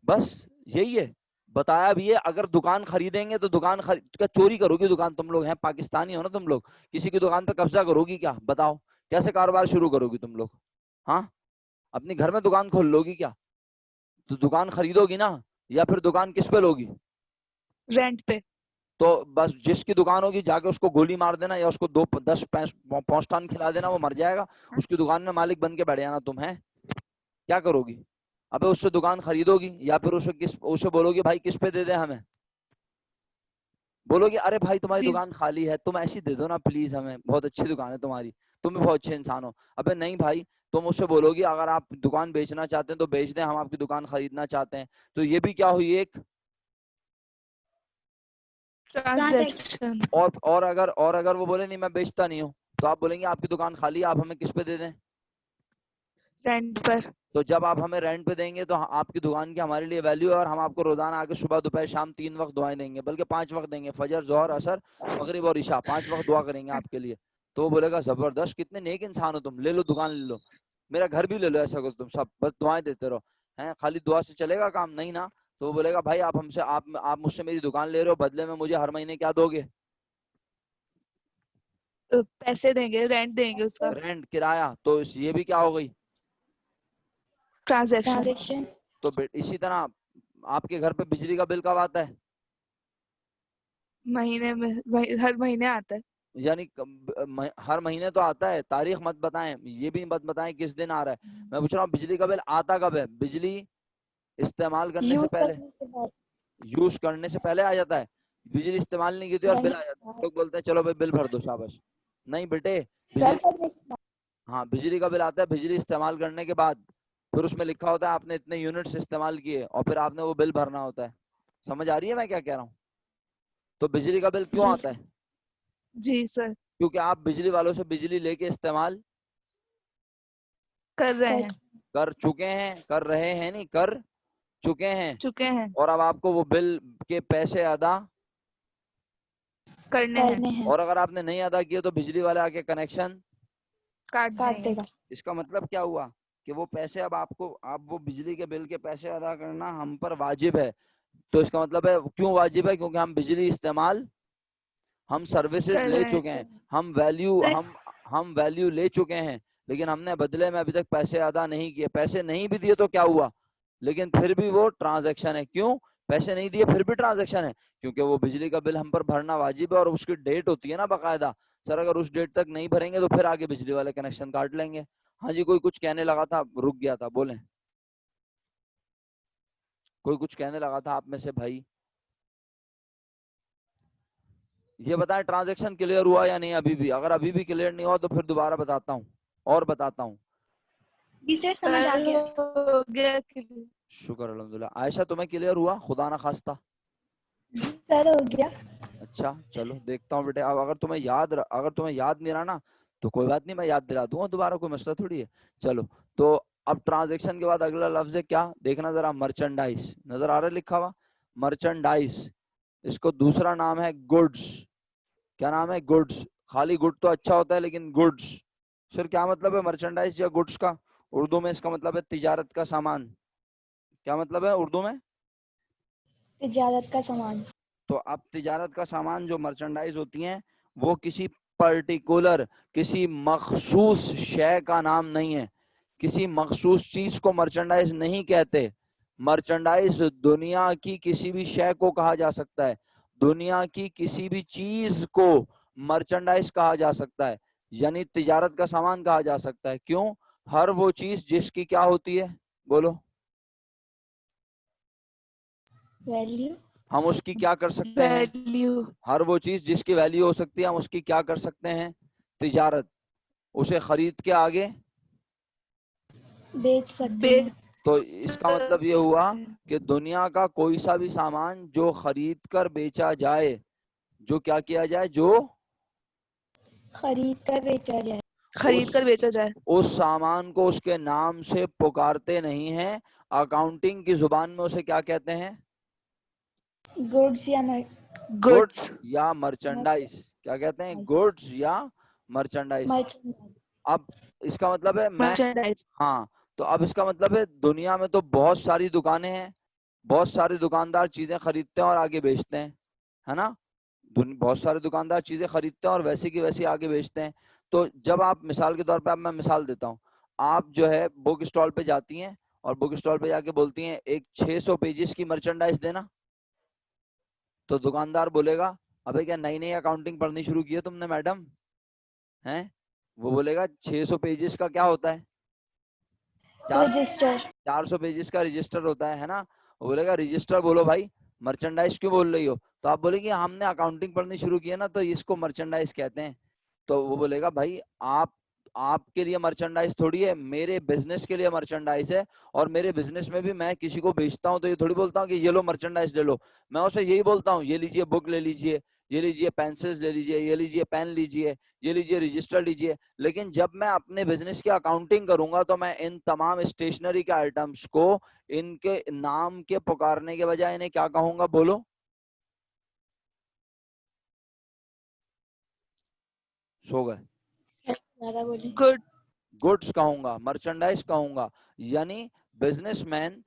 بس یہی ہے. بتایا بھی ہے اگر دکان خریدیں گے تو دکان کیا چوری کرو گی دکان؟ تم لوگ ہیں پاکستانی ہو نا تم لوگ, کسی کی دکان پہ قبضہ کرو گی کیا؟ بتاؤ کیسے کاروبار شروع کرو گی تم لوگ؟ ہاں اپنی گھر میں دکان کھول لو گی کیا؟ تو دکان خریدو گی نا, یا پھر دکان کس پہ لوگی؟ رینٹ پہ. تو بس جس کی دکان ہوگی جا کے اس کو گولی مار دینا, یا اس کو 10 پونسٹان کھلا دینا, وہ مر جائے گا. اس کی دکان میں مالک بن کے بیٹھ جانا تم. ہیں کیا کرو گی؟ ابے اس سے دکان خریدو گی یا پھر اسے بولو گی بھائی کس پہ دے دیں ہمیں؟ بولو گے ارے بھائی تمہاری جی دکان خالی ہے، تم ایسی دے دو نا پلیز ہمیں، بہت اچھی دکان ہے تمہاری، تم بھی بہت اچھے انسان ہو. ابے نہیں بھائی، تم اس سے بولو گی اگر آپ دکان بیچنا چاہتے ہیں تو بیچ دیں، ہم آپ کی دکان خریدنا چاہتے ہیں. تو یہ بھی کیا ہوئی ایک. ٹرانزیکشن. اور اگر وہ بولے نہیں میں بیچتا نہیں ہوں، تو آپ بولیں گے آپ کی دکان خالی ہے، آپ ہمیں کس پہ دے دیں؟ رینٹ پر. تو جب آپ ہمیں رینٹ پہ دیں گے تو آپ کی دکان کی ہمارے لیے ویلیو ہے، اور ہم آپ کو روزانہ آ کے صبح دوپہر شام 3 وقت دعائیں دیں گے، بلکہ 5 وقت دیں گے، فجر ظہر عصر مغرب اور عشاء 5 وقت دعا کریں گے آپ کے لیے. تو وہ بولے گا زبردست، کتنے نیک انسان ہو تم، لے لو دکان لے لو، میرا گھر بھی لے لو، ایسا کرو تم سب بس دعائیں دیتے رہو ہیں، خالی دعا سے چلے گا کام نہیں نا. تو وہ بولے گا بھائی آپ مجھ سے میری دکان لے رہے ہو، بدلے میں مجھے ہر مہینے کیا دو گے؟ پیسے دیں گے، رینٹ دیں گے اس کا. رینٹ، کرایہ. تو یہ بھی کیا ہو گئی؟ ٹرانزیکشن. تو اسی طرح آپ کے گھر پہ بجلی کا بل کب آتا ہے؟ مہینے میں، ہر مہینے آتا ہے. یعنی ہر مہینے تو آتا ہے، تاریخ مت بتائیں، یہ بھی مت بتائیں کس دن آ رہا ہے. میں پوچھ رہا ہوں بجلی کا بل آتا کب ہے؟ بجلی استعمال کرنے سے پہلے، یوز کرنے سے پہلے آ جاتا ہے. بجلی استعمال نہیں کی تھی اور بل آ جاتا ہے، لوگ بولتے ہیں چلو بھائی بل بھر دو شاباش. نہیں بیٹے، بجلی، ہاں بجلی کا بل آتا ہے بجلی استعمال کرنے کے بعد، پھر اس میں لکھا ہوتا ہے آپ نے اتنے یونٹس استعمال کیے، اور پھر آپ نے وہ بل بھرنا ہوتا ہے. سمجھ آ رہی ہے میں کیا کہہ رہا ہوں؟ تو بجلی کا بل کیوں آتا ہے؟ جی سر. کیونکہ آپ بجلی والوں سے بجلی لے کے استعمال کر رہے ہیں. کر چکے ہیں، کر رہے ہیں نہیں، کر چکے ہیں. ہیں. اور اب آپ کو وہ بل کے پیسے ادا کرنے ہیں. اور اگر آپ نے نہیں ادا کیے تو بجلی والے آ کے کنیکشن کاٹ دے گا. اس کا مطلب کیا ہوا کہ وہ پیسے اب آپ وہ بجلی کے بل کے پیسے ادا کرنا ہم پر واجب ہے. تو اس کا مطلب ہے کیوں واجب ہے؟ کیونکہ ہم بجلی استعمال، ہم سروسز لے چکے ہیں، ہم ویلیو لے چکے ہیں، لیکن ہم نے بدلے میں ابھی تک پیسے ادا نہیں کیے. پیسے نہیں بھی دیے تو کیا ہوا، لیکن پھر بھی وہ ٹرانزیکشن ہے. کیوں؟ پیسے نہیں دیے پھر بھی ٹرانزیکشن ہے، کیونکہ وہ بجلی کا بل ہم پر بھرنا واجب ہے، اور اس کی ڈیٹ ہوتی ہے نا باقاعدہ. سر اگر اس ڈیٹ تک نہیں بھریں گے تو پھر آگے بجلی والے کنیکشن کاٹ لیں گے. ہاں جی، کوئی کچھ کہنے لگا تھا، رک گیا تھا، بولیں. کوئی کچھ کہنے لگا تھا آپ میں سے بھائی؟ یہ بتائیں ٹرانزیکشن کلیئر ہوا یا نہیں ابھی بھی؟ اگر ابھی بھی کلیئر نہیں ہوا تو پھر دوبارہ بتاتا ہوں اور بتاتا ہوں. سمجھ آ گیا. شکر الحمدللہ. عائشہ تمہیں کلیئر ہوا؟ خدا نہ خواستہ. سر ہو گیا. اچھا چلو دیکھتا ہوں بیٹے. اب اگر تمہیں یاد نہیں رہا نا تو کوئی بات نہیں، میں یاد دلا دوں گا دوبارہ، کوئی مسئلہ تھوڑی ہے. چلو تو اب ٹرانزیکشن کے بعد اگلا لفظ ہے کیا؟ دیکھنا ذرا، مرچنڈائز. نظر آ رہا ہے لکھا ہوا مرچنڈائز. اس کو دوسرا نام ہے گڈز. کیا نام ہے؟ گڈز. خالی گڈ تو اچھا ہوتا ہے لیکن گڈز، سر کیا مطلب ہے مرچنڈائز یا گڈز کا؟ اردو میں اس کا مطلب ہے تجارت کا سامان. کیا مطلب ہے اردو میں؟ تجارت کا سامان. تو اب تجارت کا سامان جو مرچنڈائز ہوتی ہیں وہ کسی پرٹیکولر، کسی مخصوص شے کا نام نہیں ہے. کسی مخصوص چیز کو مرچنڈائز نہیں کہتے. مرچنڈائز دنیا کی کسی بھی شے کو کہا جا سکتا ہے، دنیا کی کسی بھی چیز کو مرچنڈائز کہا جا سکتا ہے، یعنی تجارت کا سامان کہا جا سکتا ہے. کیوں؟ ہر وہ چیز جس کی کیا ہوتی ہے، بولو، ویلیو. ہم اس کی کیا کر سکتے ہیں؟ ہر وہ چیز جس کی ویلیو ہو سکتی ہے ہم اس کی کیا کر سکتے ہیں؟ تجارت. اسے خرید کے آگے بیچ سکتے ہیں. تو اس کا مطلب یہ ہوا کہ دنیا کا کوئی سا بھی سامان جو خرید کر بیچا جائے، جو کیا کیا جائے، جو خرید کر بیچا جائے، اس سامان کو اس کے نام سے پکارتے نہیں ہیں. اکاؤنٹنگ کی زبان میں اسے کیا کہتے ہیں؟ گڈز یا مرچنڈائز. کیا کہتے ہیں؟ گڈز یا مرچنڈائز. اب اس کا مطلب ہے ہاں، تو اب اس کا مطلب ہے دنیا میں تو بہت ساری دکانیں ہیں، بہت سارے دکاندار چیزیں خریدتے ہیں اور آگے بیچتے ہیں، ہے نا؟ بہت سارے دکاندار چیزیں خریدتے ہیں اور ویسی کی ویسی آگے بیچتے ہیں. تو جب آپ مثال کے طور پہ، اب میں مثال دیتا ہوں، آپ جو ہے بک اسٹال پہ جاتی ہیں اور بک اسٹال پہ جا کے بولتی ہیں ایک 600 پیجز کی مرچنڈائز دینا، تو دکاندار بولے گا ابے کیا نئی نئی اکاؤنٹنگ پڑھنی شروع کی ہے تم نے میڈم ہیں؟ وہ بولے گا 600 پیجز کا کیا ہوتا ہے؟ 400 پیجز کا رجسٹر ہوتا ہے نا. وہ بولے گا رجسٹر بولو بھائی. مرچنڈائز کیوں بول رہی ہو؟ تو آپ بولے گی ہم نے اکاؤنٹنگ پڑھنی شروع کی ہے نا، تو اس کو مرچنڈائز کہتے ہیں. تو وہ بولے گا بھائی آپ کے لیے مرچنڈائز تھوڑی ہے، میرے بزنس کے لیے مرچنڈائز ہے. اور میرے بزنس میں بھی میں کسی کو بیچتا ہوں تو یہ تھوڑی بولتا ہوں کہ یہ لو مرچنڈائز لے لو. میں اسے یہی بولتا ہوں یہ لیجئے بک لے لیجئے، یہ لیجئے پینسلز لے لیجئے، یہ لیجئے پین لیجئے، یہ لیجئے رجسٹر لیجئے. لیکن جب میں اپنے بزنس کی اکاؤنٹنگ کروں گا تو میں ان تمام اسٹیشنری کے آئٹمس کو ان کے نام کے پکارنے کے بجائے انہیں کیا کہوں گا؟ بولو. سو گئے. گڈ. گڈس کہوں گا، مرچنڈائز کہوں گا. یعنی بزنس مین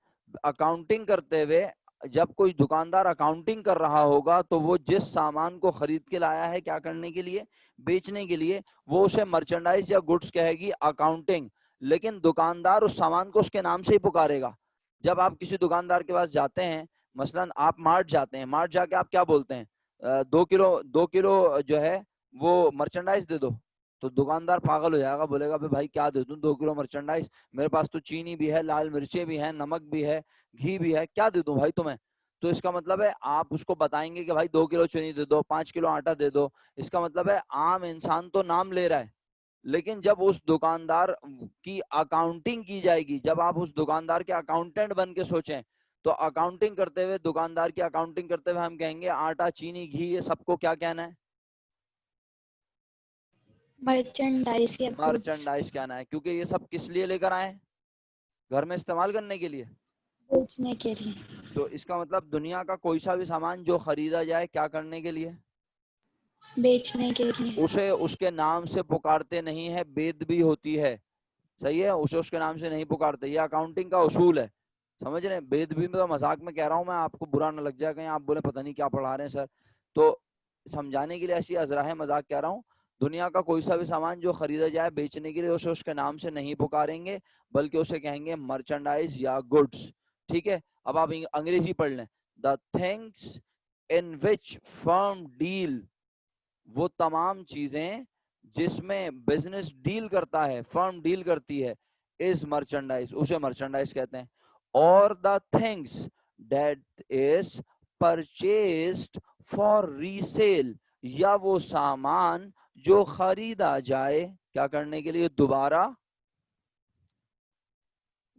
اکاؤنٹنگ کرتے ہوئے، جب کوئی دکاندار اکاؤنٹنگ کر رہا ہوگا تو وہ جس سامان کو خرید کے لایا ہے کیا کرنے کے لیے؟ بیچنے کے لیے، وہ اسے مرچنڈائز یا گڈس کہے گی اکاؤنٹنگ. لیکن دکاندار اس سامان کو اس کے نام سے ہی پکارے گا. جب آپ کسی دکاندار کے پاس جاتے ہیں، مثلا آپ مارٹ جاتے ہیں، مارٹ جا کے آپ کیا بولتے ہیں؟ 2 کلو جو ہے وہ مرچنڈائز دے دو. تو دکاندار پاگل ہو جائے گا، بولے گا بھائی کیا دے دوں 2 کلو مرچنڈائز، میرے پاس تو چینی بھی ہے، لال مرچیں بھی ہیں، نمک بھی ہے، گھی بھی ہے، کیا دے دوں بھائی تمہیں؟ تو اس کا مطلب ہے آپ اس کو بتائیں گے کہ بھائی 2 کلو چینی دے دو، 5 کلو آٹا دے دو. اس کا مطلب ہے عام انسان تو نام لے رہا ہے. لیکن جب اس دکاندار کی اکاؤنٹنگ کی جائے گی، جب آپ اس دکاندار کے اکاؤنٹنٹ بن کے سوچیں، تو اکاؤنٹنگ کرتے ہوئے، دکاندار کی اکاؤنٹنگ کرتے ہوئے ہم کہیں گے آٹا، چینی، گھی، یہ سب کو کیا کہنا ہے؟ مرچنڈائز یا گڈس. مرچنڈائز کہنا ہے. کیونکہ یہ سب کس لیے لے کر آئے؟ گھر میں استعمال کرنے کے لیے. بیچنے کے لیے. تو اس کا مطلب دنیا کا کوئی سا بھی سامان جو خریدا جائے کیا کرنے کے لیے؟ بیچنے کے لیے. اسے اس کے نام سے پکارتے نہیں ہے، بید بھی ہوتی ہے. صحیح ہے، اسے اس کے نام سے نہیں پکارتے. یہ اکاؤنٹنگ کا اصول ہے، سمجھ رہے ہیں؟ بید بھی تو مذاق میں کہہ رہا ہوں میں، آپ کو برا نہ لگ جائے کہیں آپ بولے پتہ نہیں کیا پڑھا رہے ہیں سر. تو سمجھانے کے لیے ایسی ازراہ مذاق کہہ رہا ہوں. دنیا کا کوئی سا بھی سامان جو خریدا جائے بیچنے کے لیے، اسے اس کے نام سے نہیں پکاریں گے، بلکہ اسے کہیں گے مرچنڈائز یا گڈس. ٹھیک ہے. اب آپ انگریزی پڑھ لیں. The things in which firm deal, وہ تمام چیزیں جس میں بزنس ڈیل کرتا ہے، فرم ڈیل کرتی ہے، از مرچنڈائز، اسے مرچنڈائز کہتے ہیں. اور the things that is purchased for resale, یا وہ سامان جو خریدا جائے کیا کرنے کے لیے؟ دوبارہ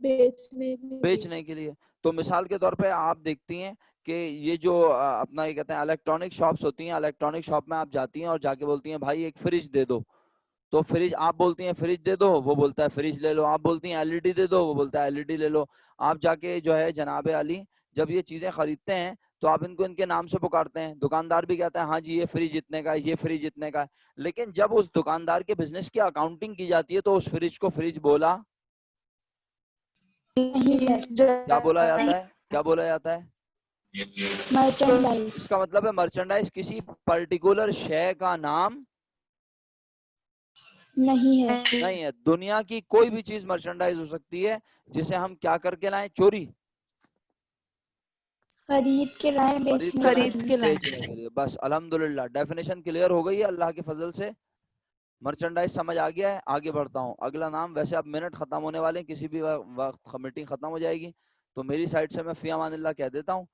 بیچنے کے لیے. تو مثال کے طور پہ آپ دیکھتی ہیں کہ یہ جو اپنا یہ کہتے ہیں الیکٹرانک شاپس ہوتی ہیں، الیکٹرانک شاپ میں آپ جاتی ہیں اور جا کے بولتی ہیں بھائی ایک فریج دے دو. تو فریج، آپ بولتی ہیں فریج دے دو، وہ بولتا ہے فریج لے لو. آپ بولتی ہیں ایل ای ڈی دے دو، وہ بولتا ہے ایل ای ڈی لے لو. آپ جا کے جو ہے جناب علی جب یہ چیزیں خریدتے ہیں تو آپ ان کو ان کے نام سے پکارتے ہیں. دکاندار بھی کہتا ہے ہاں جی یہ فریج اتنے کا ہے، یہ فریج اتنے کا ہے. لیکن جب اس دکاندار کے بزنس کی اکاؤنٹنگ کی جاتی ہے تو اس فریج کو فریج بولا کیا بولا جاتا ہے؟ کیا بولا جاتا ہے؟ مرچنڈائز. اس کا مطلب ہے مرچنڈائز کسی پرٹیکولر شے کا نام نہیں ہے. نہیں ہے. دنیا کی کوئی بھی چیز مرچنڈائز ہو سکتی ہے جسے ہم کیا کر کے لائیں؟ چوری خرید کے لائیں، بیچنے کے لیے. بیچنے کے لیے. بس الحمدللہ ڈیفینیشن کلیئر ہو گئی ہے اللہ کے فضل سے. مرچنڈائز سمجھ آ گیا ہے. آگے بڑھتا ہوں. اگلا نام، ویسے اب منٹ ختم ہونے والے ہیں، کسی بھی وقت میٹنگ ختم ہو جائے گی، تو میری سائڈ سے میں فی امان اللہ کہہ دیتا ہوں.